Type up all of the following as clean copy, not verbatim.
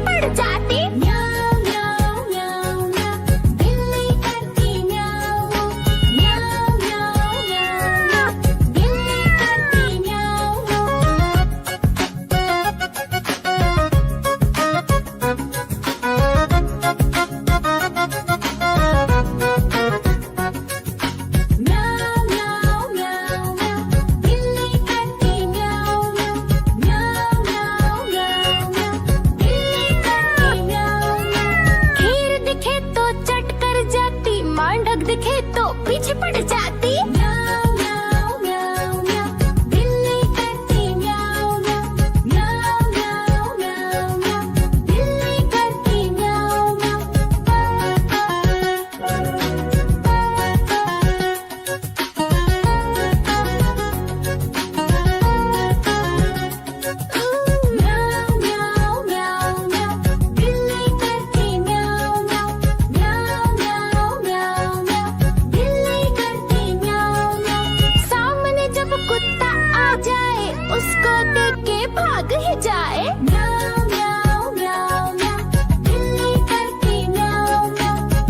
पड़ जाती। म्याऊं म्याऊं म्याऊं म्याऊं, बिल्ली करती म्याऊं। म्याऊं म्याऊं म्याऊं म्याऊं, बिल्ली करती म्याऊं। म्याऊं म्याऊं म्याऊं म्याऊं, बिल्ली करती म्याऊं। म्याऊं म्याऊं म्याऊं म्याऊं, बिल्ली करती म्याऊं। खीर दिखे तो चट कर जाती, मांडक दिखे तो पीछे पड़ जाती। म्याऊं म्याऊं म्याऊं म्याऊं, बिल्ली करती म्याऊं। म्याऊं म्याऊं म्याऊं म्याऊं, बिल्ली करती म्याऊं। म्याऊं म्याऊं म्याऊं म्याऊं, बिल्ली करती म्याऊं। म्याऊं म्याऊं म्याऊं म्याऊं, बिल्ली करती म्याऊं। सामने जब कुत्ता आ जाए, उसको देख के भाग ही जाए। म्याऊं म्याऊं म्याऊं म्याऊं, बिल्ली करती म्याऊं।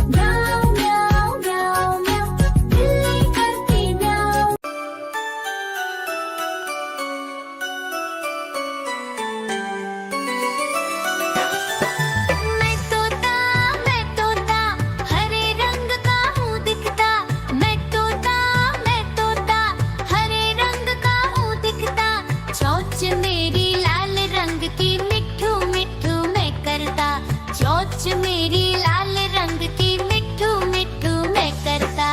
म्याऊं म्याऊं म्याऊं म्याऊं, बिल्ली करती म्याऊं। मैं तोता हरे रंग का हूँ दिखता। मैं तोता हरे रंग का हूँ दिखता। चोंच मेरी लाल रंग की, मिट्ठू मिट्ठू मैं करता। चोंच मेरी लाल रंग की, मिट्ठू मिट्ठू मैं करता।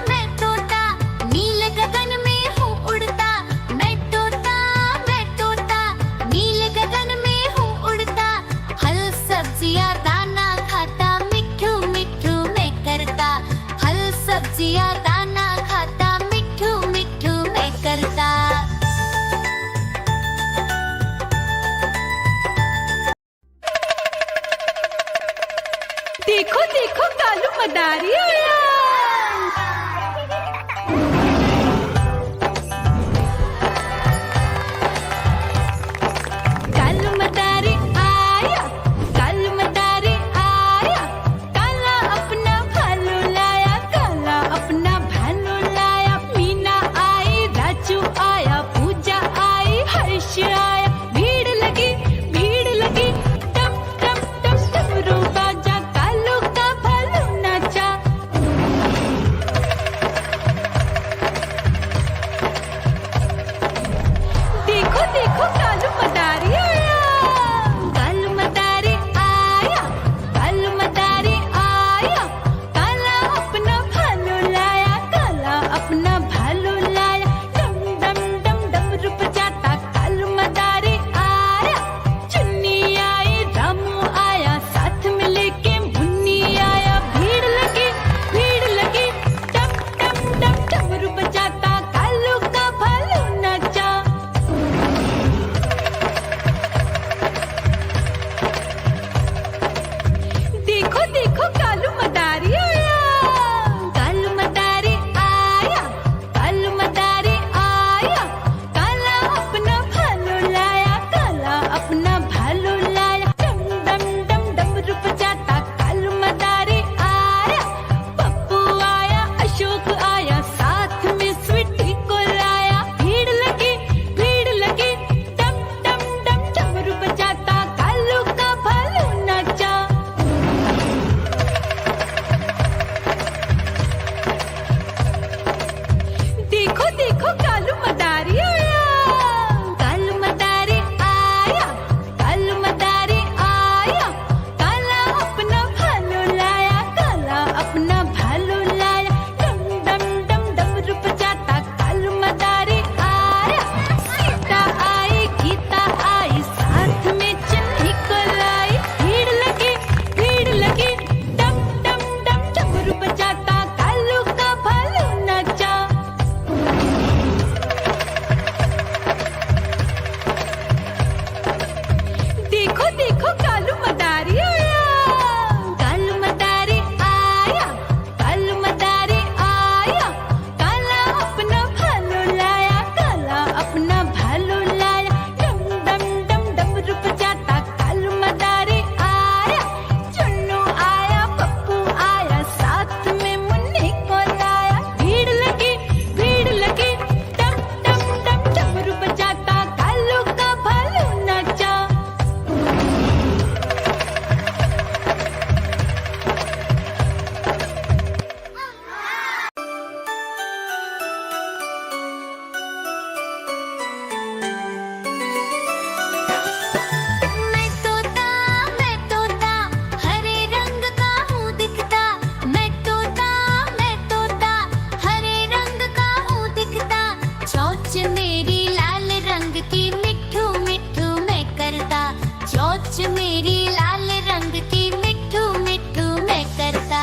मैं तोता नील गगन में हूँ उड़ता। मैं तोता नील गगन में हूँ उड़ता। फल सब्जियाँ दाना खाता, मिट्ठू मिट्ठू मैं करता। फल सब्जियाँ दाना खाता, मिट्ठू मिट्ठू मैं करता। देखो देखो कालू मदारी आया। कालू मदारी आया, कालू मदारी आया। काला अपना भालू लाया, काला अपना भालू लाया। मीना आई, राजू आया, पूजा आई, हर्ष आया। भीड़ लगी टम टम टम डमरू बाजा। कालू का भालू नाचा। देखो देखो कालू मदारी आया। कालू मदारी आया, कालू मदारी आया। काला अपना भालू लाया, काला अपना भालू लाया। डम डम डम डमरू बजाता कालू मदारी आया। चुन्नी आई, रामू आया, साथ में लेके मुन्नी आया। भीड़ लगी टम टम टम डमरू बजाता कालू का भालू नाचा। देखो देखो कालू मदारी आया। कालू मदारी आया, कालू मदारी आया। काला अपना भालू लाया, काला अपना भालू लाया। डम डम डम डमरू बजाता कालू मदारी आया। पप्पू आया, अशोक आया, साथ में स्वीटी को लाया। भीड़ लगी टम टम डम डमरू बजाता कालू का भालू नाचा। देखो देखो कालू मदारी आया। कालू मदारी आया, कालू मदारी आया। काला अपना भालू लाया, काला अपना भालू लाया। डम डम डम डमरू बजाता कालू मदारी आया। सीता आई, गीता आई, साथ में चन्नी को लाई। भीड़ लगी डम डम डम डमरू बजाता कालू का भालू नाचा। चोंच मेरी लाल रंग की मिट्ठू मिट्ठू मैं करता, चोंच मेरी लाल रंग की मिट्ठू मिट्ठू मैं करता।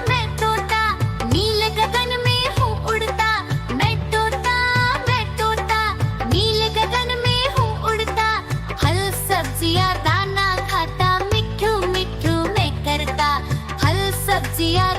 मैं तोता नीले गगन में हूँ उड़ता, मैं तोता नीले गगन में हूँ उड़ता। फल सब्जियाँ दाना खाता, मिट्ठू मिट्ठू मैं करता, फल सब्जियाँ